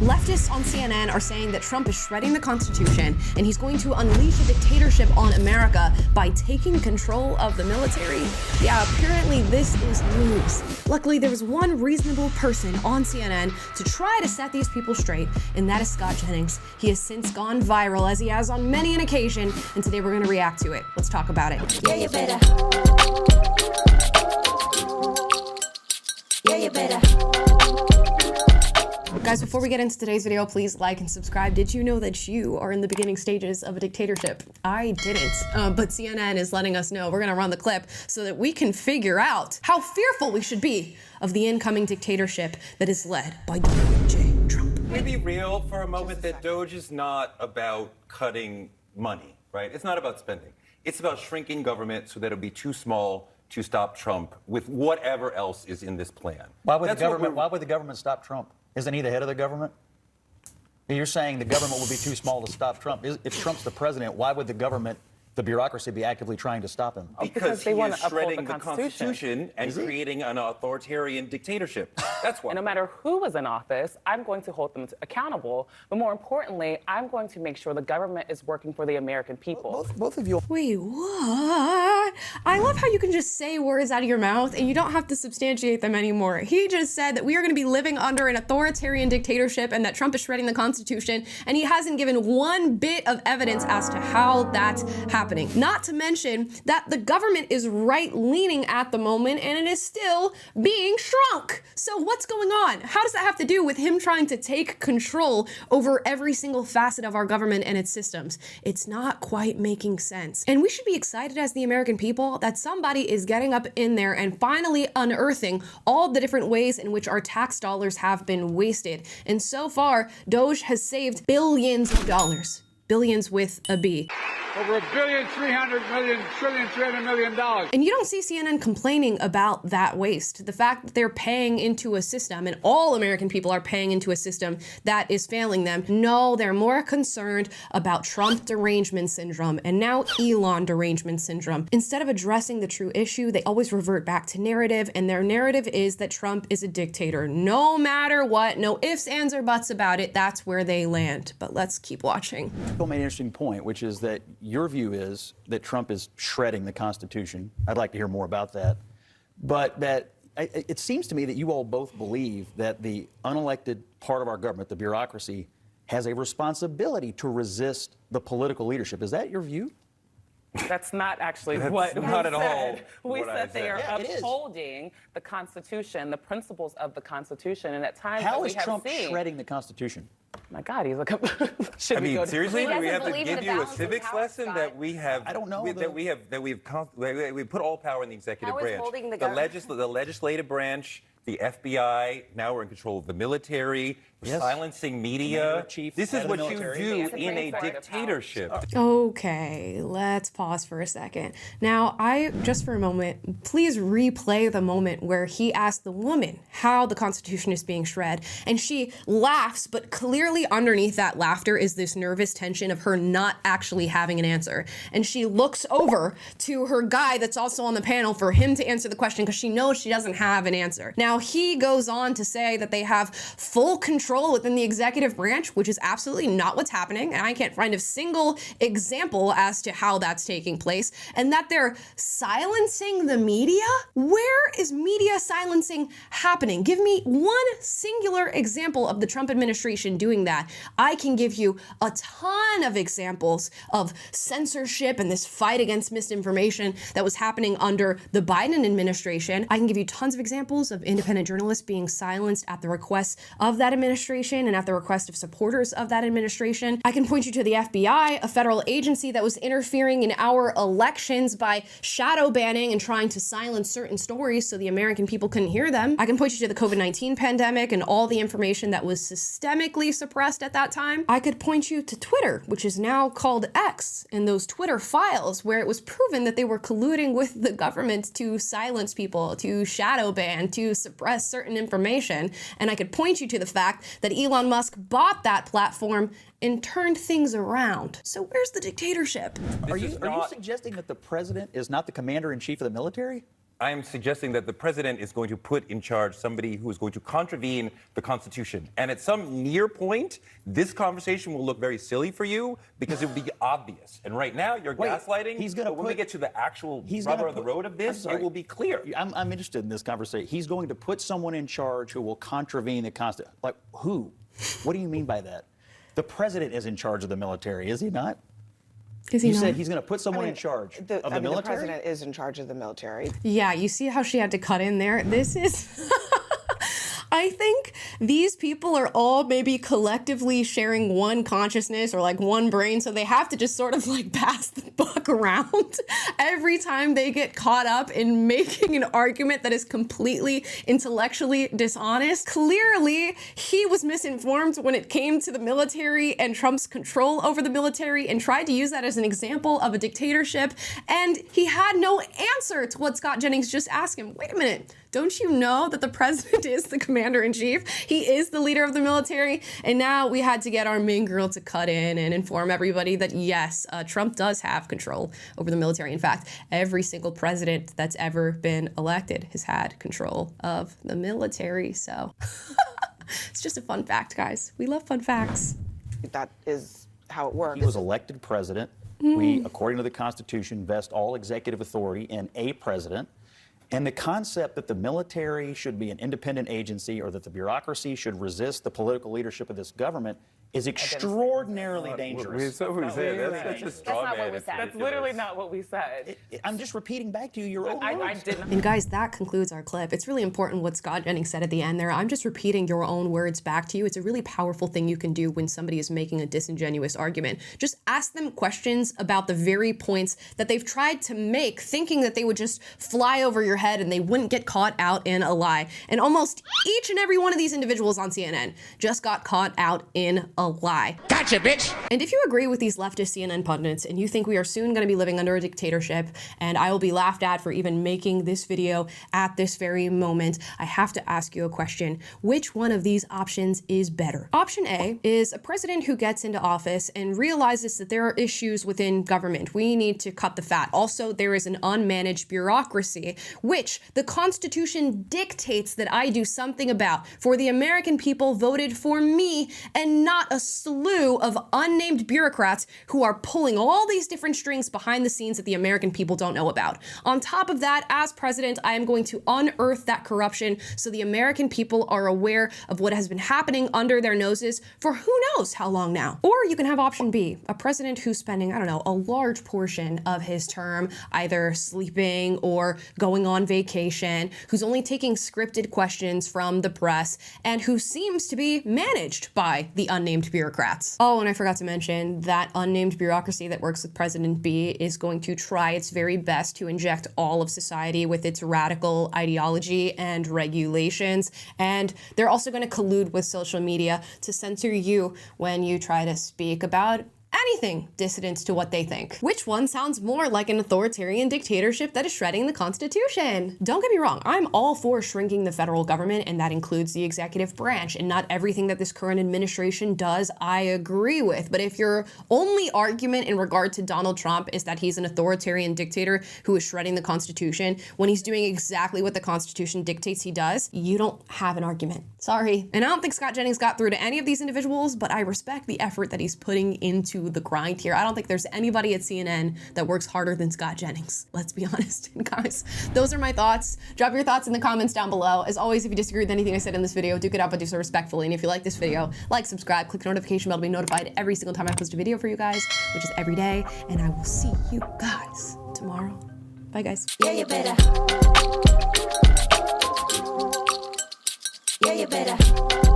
Leftists on CNN are saying that Trump is shredding the Constitution and he's going to unleash a dictatorship on America by taking control of the military. Yeah, apparently this is news. Luckily, there was one reasonable person on CNN to try to set these people straight, and that is Scott Jennings. He has since gone viral, as he has on many an occasion, and today we're going to react to it. Let's talk about it. Yeah, you better. Yeah, you better. Guys, before we get into today's video, please like and subscribe. Did you know that you are in the beginning stages of a dictatorship? I didn't, but CNN is letting us know. We're gonna run the clip so that we can figure out how fearful we should be of the incoming dictatorship that is led by Donald J. Trump. Can we be real for a moment that Doge is not about cutting money, right? It's not about spending. It's about shrinking government so that it'll be too small to stop Trump with whatever else is in this plan. Why would the government stop Trump? Isn't he the head of the government? You're saying the government will be too small to stop Trump. If Trump's the president, why would the government, the bureaucracy, be actively trying to stop him? Because he is shredding the Constitution and creating an authoritarian dictatorship. That's why. And no matter who is in office, I'm going to hold them accountable. But more importantly, I'm going to make sure the government is working for the American people. Both of you. Wait, what? I love how you can just say words out of your mouth and you don't have to substantiate them anymore. He just said that we are going to be living under an authoritarian dictatorship and that Trump is shredding the Constitution, and he hasn't given one bit of evidence as to how that's happening. Not to mention that the government is right-leaning at the moment and it is still being shrunk. So what's going on? How does that have to do with him trying to take control over every single facet of our government and its systems? It's not quite making sense. And we should be excited as the American people that somebody is getting up in there and finally unearthing all the different ways in which our tax dollars have been wasted. And so far, Doge has saved billions of dollars. Billions with a B. Over $1.3 billion. And you don't see CNN complaining about that waste. The fact that they're paying into a system, and all American people are paying into a system that is failing them. No, they're more concerned about Trump derangement syndrome and now Elon derangement syndrome. Instead of addressing the true issue, they always revert back to narrative, and their narrative is that Trump is a dictator. No matter what, no ifs, ands, or buts about it, that's where they land. But let's keep watching. Bill made an interesting point, which is that your view is that Trump is shredding the Constitution. I'd like to hear more about that. But that it seems to me that you all both believe that the unelected part of our government, the bureaucracy, has a responsibility to resist the political leadership. Is that your view? That's not actually That's what not we at all said. We what I said they are Yeah, it is. upholding the Constitution, the principles of the Constitution, and at times How that we is have Trump seen. shredding the Constitution? My God, he's like. I mean, seriously, He do we doesn't have to believe in give the you a balance of civics power, lesson Scott. that we have? I don't know, we put all power in the executive How is branch. holding the the government- legislative branch, the FBI. Now we're in control of the military. We're Yes. silencing media. Commander-in-Chief, This head is of what the you military. do Yeah, it's a in a pretty part of dictatorship. Okay, let's pause for a second. Now, just for a moment, please replay the moment where he asked the woman how the Constitution is being shred, and she laughs, but clearly underneath that laughter is this nervous tension of her not actually having an answer. And she looks over to her guy that's also on the panel for him to answer the question because she knows she doesn't have an answer. Now, he goes on to say that they have full control within the executive branch, which is absolutely not what's happening, and I can't find a single example as to how that's taking place, and that they're silencing the media? Where is media silencing happening? Give me one singular example of the Trump administration doing that. I can give you a ton of examples of censorship and this fight against misinformation that was happening under the Biden administration. I can give you tons of examples of independent journalists being silenced at the request of that administration and at the request of supporters of that administration. I can point you to the FBI, a federal agency that was interfering in our elections by shadow banning and trying to silence certain stories so the American people couldn't hear them. I can point you to the COVID-19 pandemic and all the information that was systemically suppressed at that time. I could point you to Twitter, which is now called X, and those Twitter files where it was proven that they were colluding with the government to silence people, to shadow ban, to suppress certain information. And I could point you to the fact that Elon Musk bought that platform and turned things around. So where's the dictatorship? Are you suggesting that the president is not the commander-in-chief of the military? I am suggesting that the president is going to put in charge somebody who is going to contravene the Constitution. And at some near point, this conversation will look very silly for you because it will be obvious. And right now, you're gaslighting. But when we get to the actual rubber of the road of this, it will be clear. I'm interested in this conversation. He's going to put someone in charge who will contravene the Constitution. Like, who? What do you mean by that? The president is in charge of the military, is he not? Is he You not? said he's going to put someone in charge of the military? The president is in charge of the military. Yeah, you see how she had to cut in there? This is... I think these people are all maybe collectively sharing one consciousness or like one brain, so they have to just sort of like pass the buck around every time they get caught up in making an argument that is completely intellectually dishonest. Clearly, he was misinformed when it came to the military and Trump's control over the military and tried to use that as an example of a dictatorship, and he had no answer to what Scott Jennings just asked him. Wait a minute. Don't you know that the president is the commander-in-chief? He is the leader of the military. And now we had to get our main girl to cut in and inform everybody that, yes, Trump does have control over the military. In fact, every single president that's ever been elected has had control of the military. So it's just a fun fact, guys. We love fun facts. That is how it works. He was elected president. We, according to the Constitution, vest all executive authority in a president. And the concept that the military should be an independent agency or that the bureaucracy should resist the political leadership of this government is extraordinarily dangerous. That's what we said. That's a straw That's not man. what we said. That's literally not what we said. I'm just repeating back to you your own I words. didn't. And guys, that concludes our clip. It's really important what Scott Jennings said at the end there. I'm just repeating your own words back to you. It's a really powerful thing you can do when somebody is making a disingenuous argument. Just ask them questions about the very points that they've tried to make, thinking that they would just fly over your head and they wouldn't get caught out in a lie. And almost each and every one of these individuals on CNN just got caught out in a lie. Gotcha, bitch! And if you agree with these leftist CNN pundits and you think we are soon going to be living under a dictatorship and I will be laughed at for even making this video at this very moment, I have to ask you a question. Which one of these options is better? Option A is a president who gets into office and realizes that there are issues within government. We need to cut the fat. Also, there is an unmanaged bureaucracy, which the Constitution dictates that I do something about. For the American people voted for me and not a slew of unnamed bureaucrats who are pulling all these different strings behind the scenes that the American people don't know about. On top of that, as president, I am going to unearth that corruption so the American people are aware of what has been happening under their noses for who knows how long now. Or you can have option B, a president who's spending, I don't know, a large portion of his term either sleeping or going on vacation, who's only taking scripted questions from the press, and who seems to be managed by the unnamed bureaucrats. Oh, and I forgot to mention that unnamed bureaucracy that works with President B is going to try its very best to inject all of society with its radical ideology and regulations. And they're also going to collude with social media to censor you when you try to speak about anything dissident to what they think. Which one sounds more like an authoritarian dictatorship that is shredding the Constitution? Don't get me wrong, I'm all for shrinking the federal government, and that includes the executive branch, and not everything that this current administration does I agree with. But if your only argument in regard to Donald Trump is that he's an authoritarian dictator who is shredding the Constitution when he's doing exactly what the Constitution dictates he does, you don't have an argument. Sorry. And I don't think Scott Jennings got through to any of these individuals, but I respect the effort that he's putting into the grind here. I don't think there's anybody at CNN that works harder than Scott Jennings. Let's be honest. And guys, those are my thoughts. Drop your thoughts in the comments down below. As always, if you disagree with anything I said in this video, duke it out, but do so respectfully. And if you like this video, like, subscribe, click the notification bell to be notified every single time I post a video for you guys, which is every day. And I will see you guys tomorrow. Bye, guys. Yeah, you better. Yeah, you better.